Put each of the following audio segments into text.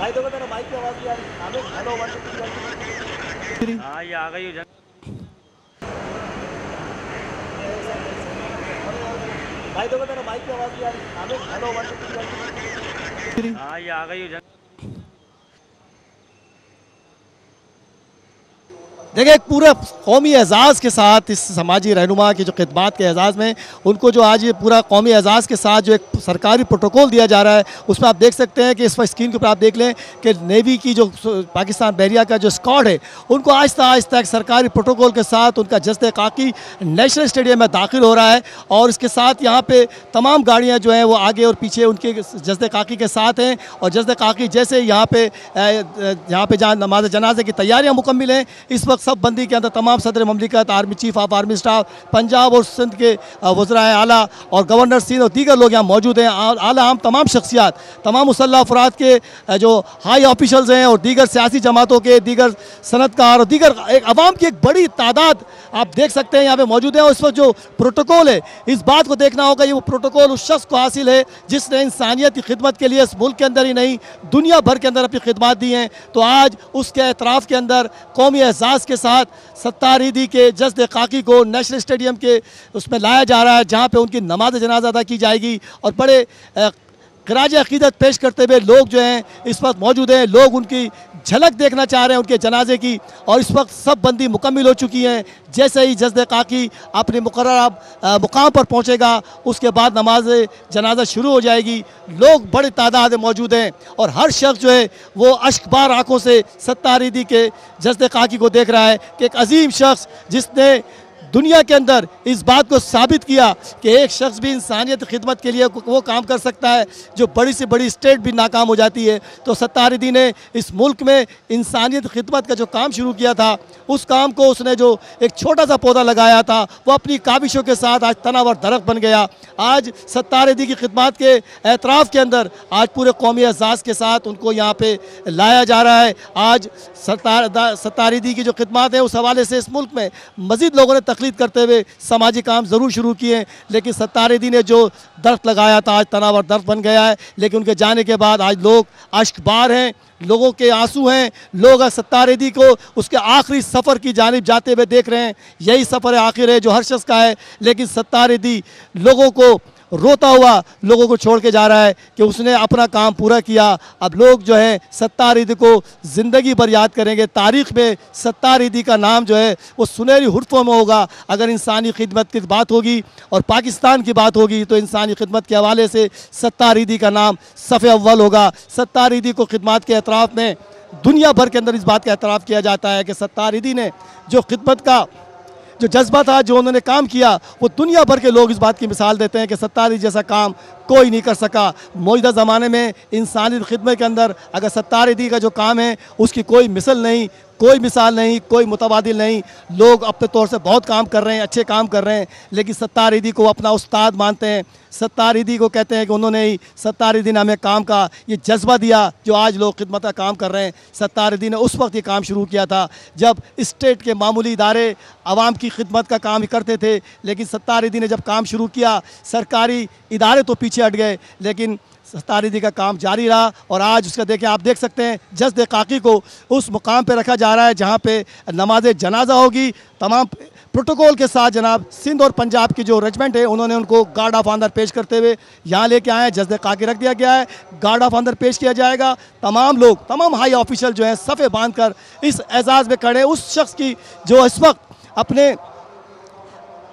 भाई देखो तेरा माइक की आवाज नहीं आ रही। आमिर हेलो 1 2 3। हाँ ये आ गई हो भाई देखो तेरा माइक की आवाज नहीं आ रही। आमिर हेलो 1 2 3। हाँ ये आ गई हो देखिए एक पूरा कौमी एजाज़ के साथ इस समाजी रहनुमा की जो खिदमात के एजाज़ में उनको जो आज ये पूरा कौमी एजाज़ के साथ जो एक सरकारी प्रोटोकॉल दिया जा रहा है उसमें आप देख सकते हैं कि इस स्क्रीन के ऊपर आप देख लें कि नेवी की जो पाकिस्तान बहरिया का जो स्क्वाड है उनको आहिस्ता आहिस्ता एक सरकारी प्रोटोकॉल के साथ उनका जस्द खाकी नेशनल स्टेडियम में दाखिल हो रहा है और इसके साथ यहाँ पे तमाम गाड़ियाँ जो हैं वो आगे और पीछे उनके जस्द खाकी के साथ हैं और जस्द खाकी जैसे यहाँ पे जहाँ नमाज जनाजे की तैयारियाँ मुकम्मिल हैं इस वक्त सब बंदी के अंदर तमाम सदर ममलिकत army chief of army staff Punjab और सिंध के वज़राए आला और गवर्नर सिंध और दीगर लोग यहाँ मौजूद हैं। आला हम तमाम शख्सियात तमाम मुसल्लह अफराद के जो हाई ऑफिशल्स हैं और दीगर सियासी जमातों के दीगर सनतकार और दीगर एक अवाम की एक बड़ी तादाद आप देख सकते हैं यहाँ पे मौजूद है। और इस वक्त जो प्रोटोकॉल है इस बात को देखना होगा ये वो प्रोटोकॉल उस शख्स को हासिल है जिसने इंसानियत की खिदमत के लिए इस मुल्क के अंदर ही नहीं दुनिया भर के अंदर अपनी खिदमत दी हैं। तो आज उसके एतराफ़ के अंदर कौमी एहसास के साथ सत्तार ईदी के जस्द खाकी को नेशनल स्टेडियम के उसमें लाया जा रहा है जहाँ पे उनकी नमाज जनाजा अदा की जाएगी और बड़े खराज अकीदत पेश करते हुए लोग जो हैं इस वक्त मौजूद हैं। लोग उनकी झलक देखना चाह रहे हैं उनके जनाजे की और इस वक्त सब बंदी मुकम्मिल हो चुकी हैं। जैसे ही जस्द खाकी अपने मुकर्रर मुकाम पर पहुंचेगा उसके बाद नमाज जनाजा शुरू हो जाएगी। लोग बड़ी तादाद में मौजूद हैं और हर शख्स जो है वो अश्कबार आंखों से सत्तार ईदी के जस्द खाकी को देख रहा है कि एक अजीम शख्स जिसने दुनिया के अंदर इस बात को साबित किया कि एक शख्स भी इंसानियत खिदमत के लिए वो काम कर सकता है जो बड़ी से बड़ी स्टेट भी नाकाम हो जाती है। तो सत्तार ईदी ने इस मुल्क में इंसानियत खिदमत का जो काम शुरू किया था उस काम को उसने जो एक छोटा सा पौधा लगाया था वो अपनी काविशों के साथ आज तनावर दरख्त बन गया। आज सत्तार ईदी की खिदमत के एतराफ़ के अंदर आज पूरे कौमी एहसास के साथ उनको यहाँ पे लाया जा रहा है। आज सत्तार ईदी की जो खिदमत है उस हवाले से इस मुल्क में मज़ीद लोगों ने तकलीद करते हुए समाजी काम ज़रूर शुरू किए लेकिन सत्तार ईदी ने जो दरख्त लगाया था आज तनावर दरख्त बन गया है। लेकिन उनके जाने के बाद आज लोग अश्कबार हैं लोगों के आंसू हैं। लोग सत्तार ईदी को उसके आखिरी सफ़र की जानिब जाते हुए देख रहे हैं। यही सफ़र आखिर है जो हर शख्स का है लेकिन सत्तार ईदी लोगों को रोता हुआ लोगों को छोड़ के जा रहा है कि उसने अपना काम पूरा किया। अब लोग जो है सत्तार ईदी को ज़िंदगी भर याद करेंगे। तारीख़ में सत्तार ईदी का नाम जो है वो सुनहरी हुर्फ़ों में होगा। अगर इंसानी खिदमत की बात होगी और पाकिस्तान की बात होगी तो इंसानी खिदमत के हवाले से सत्तार ईदी का नाम सफ़े अव्वल होगा। सत्तार ईदी को खिदमत के एतराफ़ में दुनिया भर के अंदर इस बात का एतराफ़ किया जाता है कि सत्तार ईदी ने जो खिदमत का जो जज्बा था जो उन्होंने काम किया वो दुनिया भर के लोग इस बात की मिसाल देते हैं कि सत्तार ईदी जैसा काम कोई नहीं कर सका। मौजूदा ज़माने में इंसानी खिदमत के अंदर अगर सत्तार ईदी का जो काम है उसकी कोई मिसल नहीं कोई मिसाल नहीं कोई मुतबादिल नहीं। लोग अपने तौर से बहुत काम कर रहे हैं अच्छे काम कर रहे हैं लेकिन सत्तार ईदी को अपना उस्ताद मानते हैं। सत्तार ईदी को कहते हैं कि उन्होंने ही सत्तार ईदी ने हमें काम का ये जज्बा दिया जो आज लोग खिदमत का काम कर रहे हैं। सत्तार ईदी ने उस वक्त ये काम शुरू किया था जब स्टेट के मामूली इदारे आवाम की खिदमत का काम करते थे लेकिन सत्तार ईदी ने जब काम शुरू किया सरकारी इदारे तो पीछे हट गए लेकिन सत्तार ईदी का काम जारी रहा। और आज उसका देखें आप देख सकते हैं जस्द खाकी को उस मुकाम पे रखा जा रहा है जहाँ पे नमाज जनाजा होगी तमाम प्रोटोकॉल के साथ। जनाब सिंध और पंजाब की जो रेजिमेंट है उन्होंने उनको गार्ड ऑफ ऑनर पेश करते हुए यहाँ लेके आए हैं। जस्द खाकी रख दिया गया है गार्ड ऑफ ऑनर पेश किया जाएगा। तमाम लोग तमाम हाई ऑफिशियल जो हैं सफ़े बांध कर इस एजाज़ में खड़े उस शख्स की जो इस वक्त अपने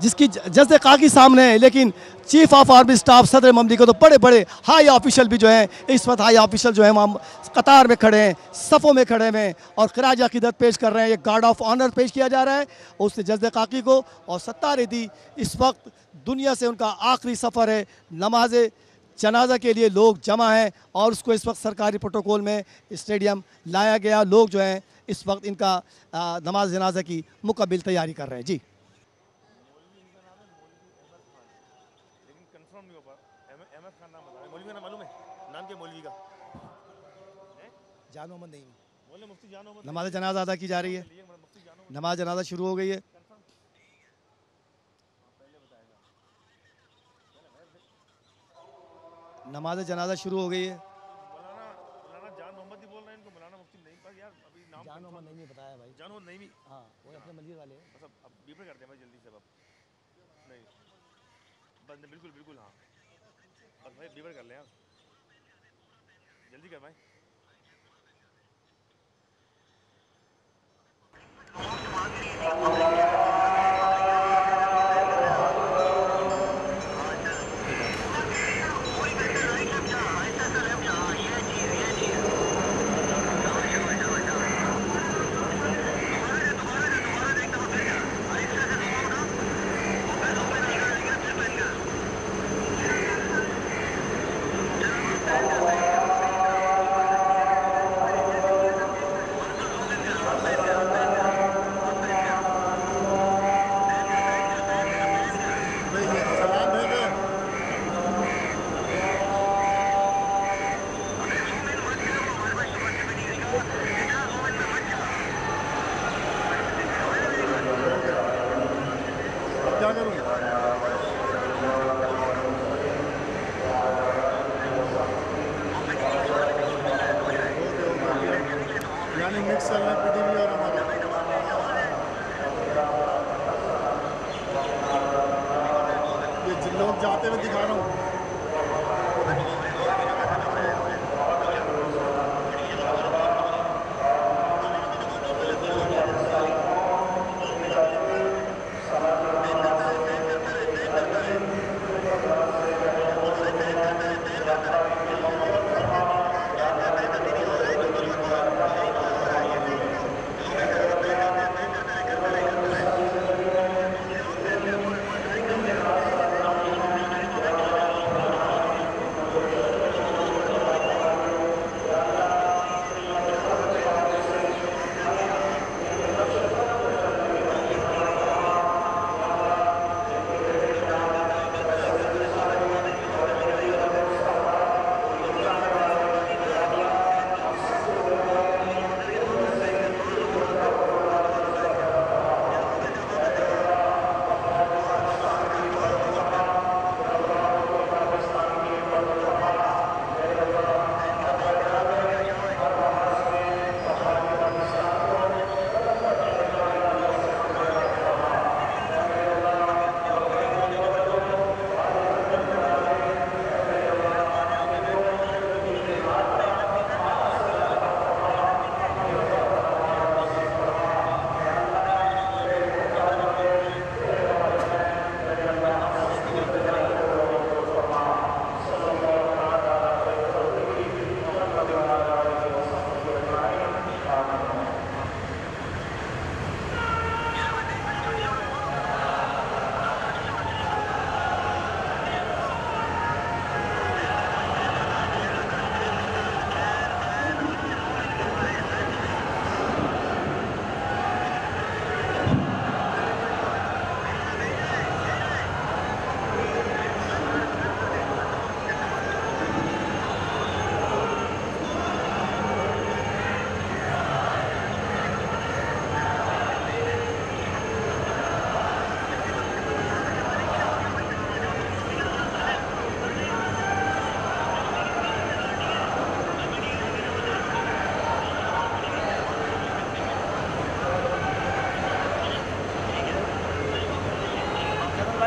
जिसकी जस्द खाकी सामने है लेकिन चीफ ऑफ आर्मी स्टाफ सदर ममलिकत तो बड़े बड़े हाई ऑफिशियल भी जो हैं इस वक्त हाई ऑफिशियल जो हैं वहाँ कतार में खड़े हैं सफ़ों में खड़े हैं और खराज अकीदत पेश कर रहे हैं। ये गार्ड ऑफ ऑनर पेश किया जा रहा है उससे जस्द खाकी को। और सत्तार ईदी इस वक्त दुनिया से उनका आखिरी सफ़र है नमाज जनाजा के लिए लोग जमा हैं और उसको इस वक्त सरकारी प्रोटोकॉल में स्टेडियम लाया गया। लोग जो हैं इस वक्त इनका नमाज जनाजा की मुकम्मल तैयारी कर रहे हैं। जी नमाज जनाजा अदा की जा रही है। नमाज जनाजा शुरू हो गई है। नमाज जनाजा शुरू हो गई है। है भाई। जानो नहीं भी। हाँ वो अपने मंदिर वाले हैं। बस अब बीपर करते हैं भाई जल्दी से अब। नहीं बस नहीं, बिल्कुल बिल्कुल हाँ, बस भाई बीपर कर लें आप, जल्दी कर भाई। सलाम भेजे। अब क्या करूँ? यानी मिक्स चल रहा है पीटीवी और हमारा। ये जिन लोग जाते हुए दिखा रहा हूँ।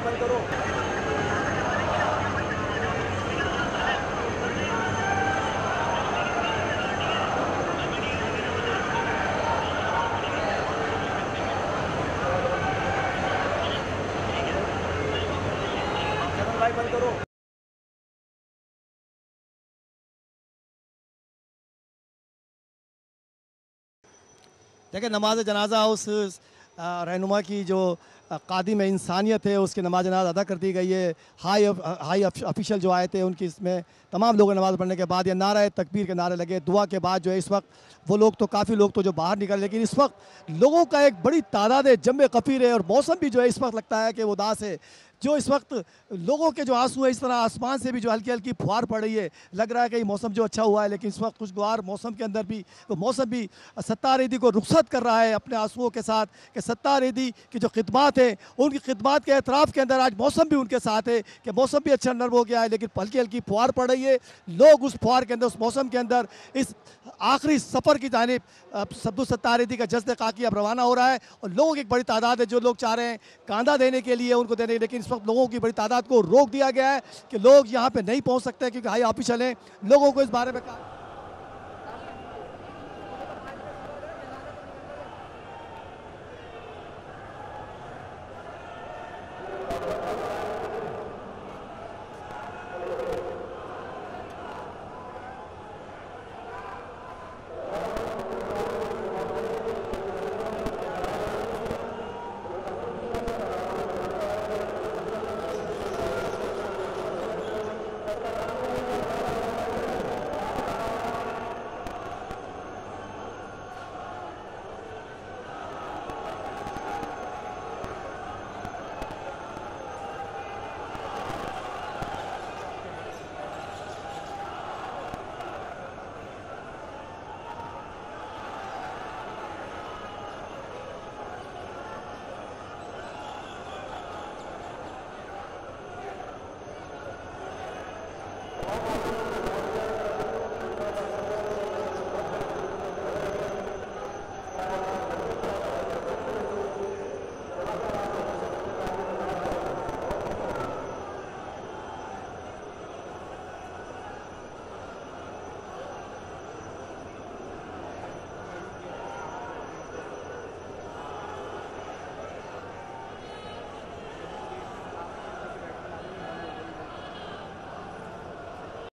बंद करो। बंद करो। देखिए नमाज जनाजा उस रहनुमा की जो कादिम इंसानियत है उसकी नमाज जनाजा अदा कर दी गई है। हाई ऑफिशियल जो आए थे उनकी इसमें तमाम लोगों ने नमाज़ पढ़ने के बाद ये नारा तकबीर के नारे लगे, दुआ के बाद जो है इस वक्त वो लोग तो काफ़ी लोग तो जो बाहर निकले, लेकिन इस वक्त लोगों का एक बड़ी तादाद है, जम कफ़ीर है और मौसम भी जो है इस वक्त लगता है कि उदास है। जो इस वक्त लोगों के जो आंसू है, इस तरह आसमान से भी जो हल्की हल्की फुहार पड़ रही है, लग रहा है कि मौसम जो अच्छा हुआ है, लेकिन इस वक्त खुशगवार मौसम के अंदर भी तो मौसम भी सत्तार ईदी को रुखसत कर रहा है अपने आंसुओं के साथ, कि सत्तार ईदी की जो खिदमात है, उनकी खिदमात के एतराफ़ के अंदर आज मौसम भी उनके साथ है कि मौसम भी अच्छा नर्म हो गया है, लेकिन हल्की हल्की फुहार पड़ रही है। लोग उस फुहार के अंदर, उस मौसम के अंदर इस आखिरी सफ़र की जानिब अब्दुल सत्तार ईदी का जश्न खाकी अब रवाना हो रहा है, और लोगों की एक बड़ी तादाद है जो लोग चाह रहे हैं कांधा देने के लिए उनको देने, लेकिन इस वक्त लोगों की बड़ी तादाद को रोक दिया गया है कि लोग यहाँ पे नहीं पहुँच सकते, क्योंकि हाई ऑफिशियल हैं। लोगों को इस बारे में